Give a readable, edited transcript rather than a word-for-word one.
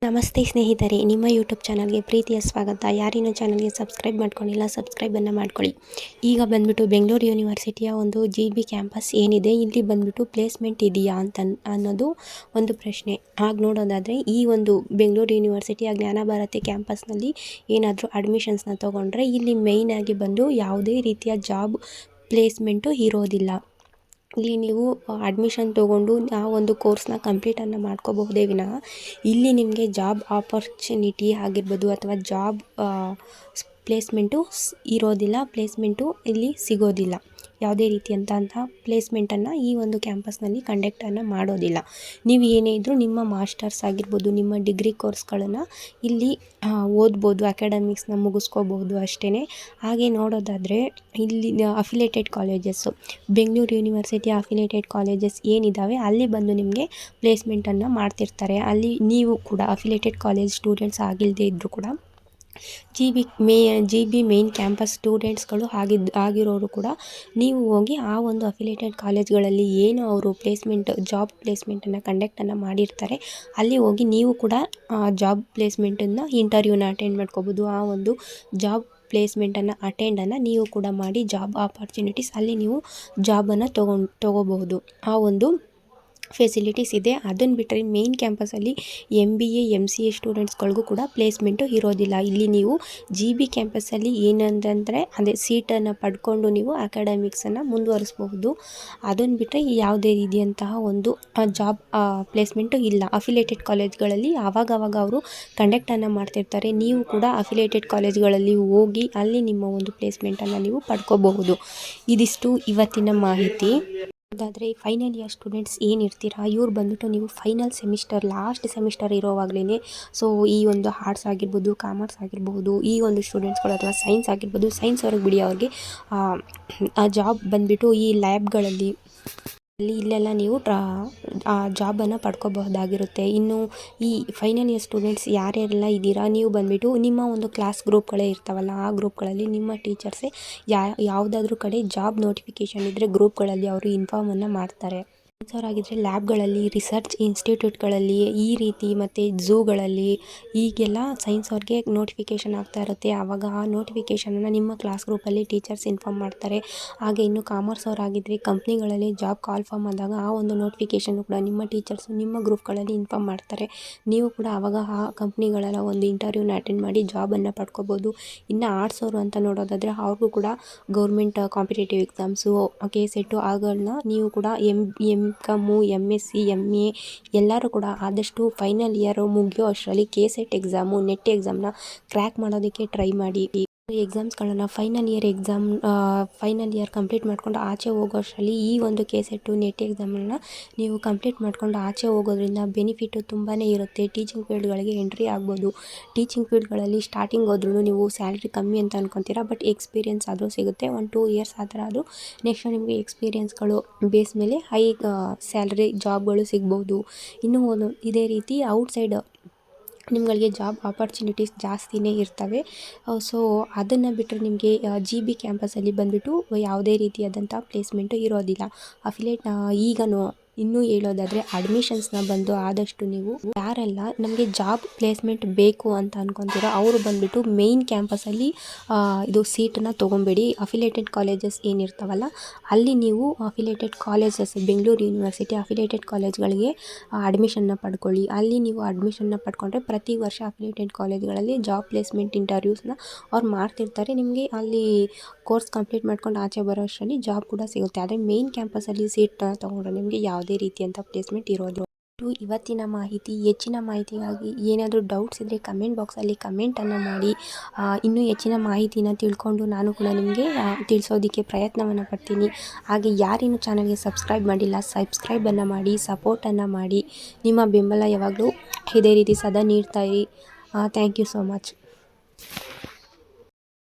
ನಮಸ್ತೆ ಸ್ನೇಹಿತರೆ, ನಿಮ್ಮ ಯೂಟ್ಯೂಬ್ ಚಾನಲ್ಗೆ ಪ್ರೀತಿಯ ಸ್ವಾಗತ. ಯಾರಿನ ಚಾನಲ್ಗೆ ಸಬ್ಸ್ಕ್ರೈಬ್ ಮಾಡ್ಕೊಂಡಿಲ್ಲ, ಸಬ್ಸ್ಕ್ರೈಬನ್ನು ಮಾಡ್ಕೊಳ್ಳಿ. ಈಗ ಬಂದ್ಬಿಟ್ಟು ಬೆಂಗಳೂರು ಯೂನಿವರ್ಸಿಟಿಯ ಒಂದು GB ಕ್ಯಾಂಪಸ್ ಏನಿದೆ, ಇಲ್ಲಿ ಬಂದ್ಬಿಟ್ಟು ಪ್ಲೇಸ್ಮೆಂಟ್ ಇದೆಯಾ ಅನ್ನೋದು ಒಂದು ಪ್ರಶ್ನೆ. ಆಗ ನೋಡೋದಾದರೆ ಈ ಒಂದು ಬೆಂಗಳೂರು ಯೂನಿವರ್ಸಿಟಿಯ ಜ್ಞಾನಭಾರತಿ ಕ್ಯಾಂಪಸ್ನಲ್ಲಿ ಏನಾದರೂ ಅಡ್ಮಿಷನ್ಸ್ನ ತೊಗೊಂಡ್ರೆ ಇಲ್ಲಿ ಮೇಯ್ನಾಗಿ ಬಂದು ಯಾವುದೇ ರೀತಿಯ ಜಾಬ್ ಪ್ಲೇಸ್ಮೆಂಟು ಇರೋದಿಲ್ಲ. ಇಲ್ಲಿ ನೀವು ಅಡ್ಮಿಷನ್ ತೊಗೊಂಡು ಆ ಒಂದು ಕೋರ್ಸ್ನ ಕಂಪ್ಲೀಟನ್ನು ಮಾಡ್ಕೋಬಹುದೇ ವಿನಃ ಇಲ್ಲಿ ನಿಮಗೆ ಜಾಬ್ ಆಪರ್ಚುನಿಟಿ ಆಗಿರ್ಬೋದು ಅಥವಾ ಜಾಬ್ ಪ್ಲೇಸ್ಮೆಂಟು ಇರೋದಿಲ್ಲ. ಪ್ಲೇಸ್ಮೆಂಟು ಇಲ್ಲಿ ಸಿಗೋದಿಲ್ಲ. ಯಾವುದೇ ರೀತಿಯಂತಹ ಪ್ಲೇಸ್ಮೆಂಟನ್ನು ಈ ಒಂದು ಕ್ಯಾಂಪಸ್ನಲ್ಲಿ ಕಂಡಕ್ಟನ್ನು ಮಾಡೋದಿಲ್ಲ. ನೀವು ಏನೇ ಇದ್ದರೂ ನಿಮ್ಮ ಮಾಸ್ಟರ್ಸ್ ಆಗಿರ್ಬೋದು, ನಿಮ್ಮ ಡಿಗ್ರಿ ಕೋರ್ಸ್ಗಳನ್ನು ಇಲ್ಲಿ ಓದ್ಬೋದು, ಅಕಾಡೆಮಿಕ್ಸ್ನ ಮುಗಿಸ್ಕೋಬಹುದು ಅಷ್ಟೇ. ಹಾಗೆ ನೋಡೋದಾದರೆ ಇಲ್ಲಿ ಅಫಿಲೇಟೆಡ್ ಕಾಲೇಜಸ್ಸು, ಬೆಂಗಳೂರು ಯೂನಿವರ್ಸಿಟಿಯ ಅಫಿಲೇಟೆಡ್ ಕಾಲೇಜಸ್ ಏನಿದ್ದಾವೆ ಅಲ್ಲಿ ಬಂದು ನಿಮಗೆ ಪ್ಲೇಸ್ಮೆಂಟನ್ನು ಮಾಡ್ತಿರ್ತಾರೆ. ಅಲ್ಲಿ ನೀವು ಕೂಡ ಅಫಿಲೇಟೆಡ್ ಕಾಲೇಜ್ ಸ್ಟೂಡೆಂಟ್ಸ್ ಆಗಿಲ್ಲದೆ ಇದ್ದರೂ ಕೂಡ GB ಮೇನ್ ಕ್ಯಾಂಪಸ್ ಸ್ಟೂಡೆಂಟ್ಸ್ಗಳು ಆಗಿರೋರು ಕೂಡ ನೀವು ಹೋಗಿ ಆ ಒಂದು ಅಫಿಲೇಟೆಡ್ ಕಾಲೇಜ್ಗಳಲ್ಲಿ ಏನು ಅವರು ಜಾಬ್ ಪ್ಲೇಸ್ಮೆಂಟನ್ನು ಕಂಡಕ್ಟನ್ನು ಮಾಡಿರ್ತಾರೆ ಅಲ್ಲಿ ಹೋಗಿ ನೀವು ಕೂಡ ಜಾಬ್ ಪ್ಲೇಸ್ಮೆಂಟನ್ನು ಇಂಟರ್ವ್ಯೂನ ಅಟೆಂಡ್ ಮಾಡ್ಕೋಬೋದು. ಆ ಒಂದು ಜಾಬ್ ಪ್ಲೇಸ್ಮೆಂಟನ್ನು ಅಟೆಂಡನ್ನು ನೀವು ಕೂಡ ಮಾಡಿ ಜಾಬ್ ಆಪರ್ಚುನಿಟೀಸ್ ಅಲ್ಲಿ ನೀವು ಜಾಬನ್ನು ತೊಗೋಬಹುದು. ಆ ಒಂದು ಫೆಸಿಲಿಟೀಸ್ ಇದೆ. ಅದನ್ನು ಬಿಟ್ಟರೆ ಮೇನ್ ಕ್ಯಾಂಪಸಲ್ಲಿ MBA MCA ಸ್ಟೂಡೆಂಟ್ಸ್ಗಳಿಗೂ ಕೂಡ ಪ್ಲೇಸ್ಮೆಂಟು ಇರೋದಿಲ್ಲ. ಇಲ್ಲಿ ನೀವು GB ಕ್ಯಾಂಪಸಲ್ಲಿ ಏನಂತಂದರೆ ಅದೇ ಸೀಟನ್ನು ಪಡ್ಕೊಂಡು ನೀವು ಅಕಾಡೆಮಿಕ್ಸನ್ನು ಮುಂದುವರಿಸ್ಬಹುದು. ಅದನ್ನು ಬಿಟ್ಟರೆ ಯಾವುದೇ ರೀತಿಯಂತಹ ಒಂದು ಜಾಬ್ ಪ್ಲೇಸ್ಮೆಂಟು ಇಲ್ಲ. ಅಫಿಲೇಟೆಡ್ ಕಾಲೇಜ್ಗಳಲ್ಲಿ ಆವಾಗವಾಗ ಅವರು ಕಂಡಕ್ಟನ್ನು ಮಾಡ್ತಿರ್ತಾರೆ. ನೀವು ಕೂಡ ಅಫಿಲೇಟೆಡ್ ಕಾಲೇಜ್ಗಳಲ್ಲಿ ಹೋಗಿ ಅಲ್ಲಿ ನಿಮ್ಮ ಒಂದು ಪ್ಲೇಸ್ಮೆಂಟನ್ನು ನೀವು ಪಡ್ಕೋಬಹುದು. ಇದಿಷ್ಟು ಇವತ್ತಿನ ಮಾಹಿತಿ. ಅದಾದರೆ ಫೈನಲ್ ಇಯರ್ ಸ್ಟೂಡೆಂಟ್ಸ್ ಏನಿರ್ತೀರಾ ಇವ್ರು ಬಂದ್ಬಿಟ್ಟು ನೀವು ಫೈನಲ್ ಸೆಮಿಸ್ಟರ್ ಲಾಸ್ಟ್ ಸೆಮಿಸ್ಟರ್ ಇರೋವಾಗಲೇ ಸೊ ಈ ಒಂದು ಆರ್ಟ್ಸ್ ಆಗಿರ್ಬೋದು, ಕಾಮರ್ಸ್ ಆಗಿರ್ಬೋದು, ಈ ಒಂದು ಸ್ಟೂಡೆಂಟ್ಸ್ಗಳು ಅಥವಾ ಸೈನ್ಸ್ ಆಗಿರ್ಬೋದು, ಸೈನ್ಸ್ ಅವ್ರಿಗೆ ಬಿಡಿ, ಅವ್ರಿಗೆ ಆ ಜಾಬ್ ಬಂದುಬಿಟ್ಟು ಈ ಲ್ಯಾಬ್ಗಳಲ್ಲಿ ಇಲ್ಲೆಲ್ಲ ನೀವು ಜಾಬನ್ನು ಪಡ್ಕೋಬಹುದಾಗಿರುತ್ತೆ. ಇನ್ನು ಈ ಫೈನಲ್ ಇಯರ್ ಸ್ಟೂಡೆಂಟ್ಸ್ ಯಾರ್ಯಾರೆಲ್ಲ ಇದ್ದೀರಾ ನೀವು ಬಂದುಬಿಟ್ಟು ನಿಮ್ಮ ಒಂದು ಕ್ಲಾಸ್ ಗ್ರೂಪ್ಗಳೇ ಇರ್ತಾವಲ್ಲ, ಆ ಗ್ರೂಪ್ಗಳಲ್ಲಿ ನಿಮ್ಮ ಟೀಚರ್ಸೇ ಯಾವುದಾದ್ರೂ ಕಡೆ ಜಾಬ್ ನೋಟಿಫಿಕೇಷನ್ ಇದ್ದರೆ ಗ್ರೂಪ್ಗಳಲ್ಲಿ ಅವರು ಇನ್ಫಾರ್ಮನ್ನು ಮಾಡ್ತಾರೆ. ಆಗಿದ್ದರೆ ಲ್ಯಾಬ್ಗಳಲ್ಲಿ, ರಿಸರ್ಚ್ ಇನ್ಸ್ಟಿಟ್ಯೂಟ್ಗಳಲ್ಲಿ, ಈ ರೀತಿ ಮತ್ತು ಝೂಗಳಲ್ಲಿ ಈಗೆಲ್ಲ ಸೈನ್ಸ್ ಅವ್ರಿಗೆ ನೋಟಿಫಿಕೇಷನ್ ಆಗ್ತಾ ಇರುತ್ತೆ. ಆವಾಗ ಆ ನೋಟಿಫಿಕೇಷನನ್ನು ನಿಮ್ಮ ಕ್ಲಾಸ್ ಗ್ರೂಪಲ್ಲಿ ಟೀಚರ್ಸ್ ಇನ್ಫಾರ್ಮ್ ಮಾಡ್ತಾರೆ. ಹಾಗೆ ಇನ್ನು ಕಾಮರ್ಸ್ ಅವರಾಗಿದ್ದರೆ ಕಂಪ್ನಿಗಳಲ್ಲಿ ಜಾಬ್ ಕಾಲ್ ಫಾರ್ಮ್ ಆದಾಗ ಆ ಒಂದು ನೋಟಿಫಿಕೇಷನ್ ಕೂಡ ನಿಮ್ಮ ಟೀಚರ್ಸು ನಿಮ್ಮ ಗ್ರೂಪ್ಗಳಲ್ಲಿ ಇನ್ಫಾರ್ಮ್ ಮಾಡ್ತಾರೆ. ನೀವು ಕೂಡ ಆವಾಗ ಆ ಕಂಪ್ನಿಗಳೆಲ್ಲ ಒಂದು ಇಂಟರ್ವ್ಯೂನ ಅಟೆಂಡ್ ಮಾಡಿ ಜಾಬನ್ನು ಪಡ್ಕೋಬೋದು. ಇನ್ನು ಆರ್ಟ್ಸ್ ಅವರು ಅಂತ ನೋಡೋದಾದರೆ ಅವ್ರಿಗೂ ಕೂಡ ಗೌರ್ಮೆಂಟ್ ಕಾಂಪಿಟೇಟಿವ್ ಎಕ್ಸಾಮ್ಸು, KCET ಅವುಗಳನ್ನ ನೀವು ಕೂಡ MCOM, MSc, MA ಎಲ್ಲರೂ ಕೂಡ ಆದಷ್ಟು ಫೈನಲ್ ಇಯರ್ ಮುಗಿಯೋ ಅಷ್ಟರಲ್ಲಿ KCET ಎಕ್ಸಾಮು, ನೆಟ್ ಎಕ್ಸಾಮ್ನ ಕ್ರ್ಯಾಕ್ ಮಾಡೋದಕ್ಕೆ ಟ್ರೈ ಮಾಡಿ. ಎಕ್ಸಾಮ್ಸ್ಗಳನ್ನು ಫೈನಲ್ ಇಯರ್ ಕಂಪ್ಲೀಟ್ ಮಾಡ್ಕೊಂಡು ಆಚೆ ಹೋಗೋ ಅಷ್ಟರಲ್ಲಿ ಈ ಒಂದು KCET, ನೆಟ್ ಎಕ್ಸಾಮನ್ನು ನೀವು ಕಂಪ್ಲೀಟ್ ಮಾಡ್ಕೊಂಡು ಆಚೆ ಹೋಗೋದ್ರಿಂದ ಬೆನಿಫಿಟ್ಟು ತುಂಬಾ ಇರುತ್ತೆ. ಟೀಚಿಂಗ್ ಫೀಲ್ಡ್ಗಳಿಗೆ ಎಂಟ್ರಿ ಆಗ್ಬೋದು. ಟೀಚಿಂಗ್ ಫೀಲ್ಡ್ಗಳಲ್ಲಿ ಸ್ಟಾರ್ಟಿಂಗ್ ಹೋದ್ರೂ ನೀವು ಸ್ಯಾಲ್ರಿ ಕಮ್ಮಿ ಅಂತ ಅನ್ಕೊತೀರಾ, ಬಟ್ ಎಕ್ಸ್ಪೀರಿಯನ್ಸ್ ಆದರೂ ಸಿಗುತ್ತೆ. 1-2 ಇಯರ್ಸ್ ಆ ಥರ ಆದರೂ ನೆಕ್ಸ್ಟ್ ನಿಮಗೆ ಎಕ್ಸ್ಪೀರಿಯನ್ಸ್ಗಳು ಬೇಸ್ ಮೇಲೆ ಹೈ ಸ್ಯಾಲ್ರಿ ಜಾಬ್ಗಳು ಸಿಗ್ಬೋದು. ಇನ್ನು ಇದೇ ರೀತಿ ಔಟ್ಸೈಡ್ ನಿಮಗೆ ಜಾಬ್ ಆಪರ್ಚುನಿಟೀಸ್ ಜಾಸ್ತಿನೇ ಇರ್ತವೆ. ಸೊ ಅದನ್ನು ಬಿಟ್ಟರೆ ನಿಮಗೆ GB ಕ್ಯಾಂಪಸಲ್ಲಿ ಬಂದುಬಿಟ್ಟು ಯಾವುದೇ ರೀತಿಯಾದಂಥ ಪ್ಲೇಸ್ಮೆಂಟು ಇರೋದಿಲ್ಲ. ಈಗನೂ ಇನ್ನೂ ಹೇಳೋದಾದರೆ ಅಡ್ಮಿಷನ್ಸ್ನ ಬಂದು ಆದಷ್ಟು ನೀವು ಯಾರೆಲ್ಲ ನಮಗೆ ಜಾಬ್ ಪ್ಲೇಸ್ಮೆಂಟ್ ಬೇಕು ಅಂತ ಅನ್ಕೊತೀರೋ ಅವರು ಬಂದುಬಿಟ್ಟು ಮೇಯ್ನ್ ಕ್ಯಾಂಪಸಲ್ಲಿ ಇದು ಸೀಟನ್ನು ತೊಗೊಬೇಡಿ. ಅಫಿಲೇಟೆಡ್ ಕಾಲೇಜಸ್ ಏನಿರ್ತಾವಲ್ಲ ಅಲ್ಲಿ ನೀವು affiliated colleges, Bengaluru university affiliated ಕಾಲೇಜ್ಗಳಿಗೆ ಅಡ್ಮಿಷನ್ನ ಪಡ್ಕೊಳ್ಳಿ. ಅಲ್ಲಿ ನೀವು ಅಡ್ಮಿಷನ್ನ ಪಡ್ಕೊಂಡ್ರೆ ಪ್ರತಿ ವರ್ಷ ಅಫಿಲೇಟೆಡ್ ಕಾಲೇಜ್ಗಳಲ್ಲಿ ಜಾಬ್ ಪ್ಲೇಸ್ಮೆಂಟ್ ಇಂಟರ್ವ್ಯೂಸ್ನ ಅವ್ರು ಮಾಡ್ತಿರ್ತಾರೆ. ನಿಮಗೆ ಅಲ್ಲಿ ಕೋರ್ಸ್ ಕಂಪ್ಲೀಟ್ ಮಾಡ್ಕೊಂಡು ಆಚೆ ಬರೋ ಅಷ್ಟರಲ್ಲಿ ಜಾಬ್ ಕೂಡ ಸಿಗುತ್ತೆ. ಆದರೆ ಮೇಯ್ನ್ ಕ್ಯಾಂಪಸಲ್ಲಿ ಸೀಟನ್ನು ತೊಗೊಂಡ್ರೆ ನಿಮಗೆ ಯಾವುದೇ ರೀತಿಯಂಥ ಪ್ಲೇಸ್ಮೆಂಟ್ ಇರೋದು. ಇವತ್ತಿನ ಮಾಹಿತಿ. ಹೆಚ್ಚಿನ ಮಾಹಿತಿಗಾಗಿ ಏನಾದರೂ ಡೌಟ್ಸ್ ಇದ್ದರೆ ಕಮೆಂಟ್ ಬಾಕ್ಸಲ್ಲಿ ಕಮೆಂಟನ್ನು ಮಾಡಿ. ಇನ್ನೂ ಹೆಚ್ಚಿನ ಮಾಹಿತಿನ ತಿಳ್ಕೊಂಡು ನಾನು ಕೂಡ ನಿಮಗೆ ತಿಳಿಸೋದಕ್ಕೆ ಪ್ರಯತ್ನವನ್ನು ಪಡ್ತೀನಿ. ಹಾಗೆ ಯಾರಿನ್ನೂ ಚಾನಲ್ಗೆ ಸಬ್ಸ್ಕ್ರೈಬ್ ಮಾಡಿಲ್ಲ ಸಬ್ಸ್ಕ್ರೈಬನ್ನು ಮಾಡಿ, ಸಪೋರ್ಟನ್ನು ಮಾಡಿ. ನಿಮ್ಮ ಬೆಂಬಲ ಯಾವಾಗಲೂ ಇದೇ ರೀತಿ ಸದಾ ನೀಡ್ತಾಯಿರಿ. Thank you so much.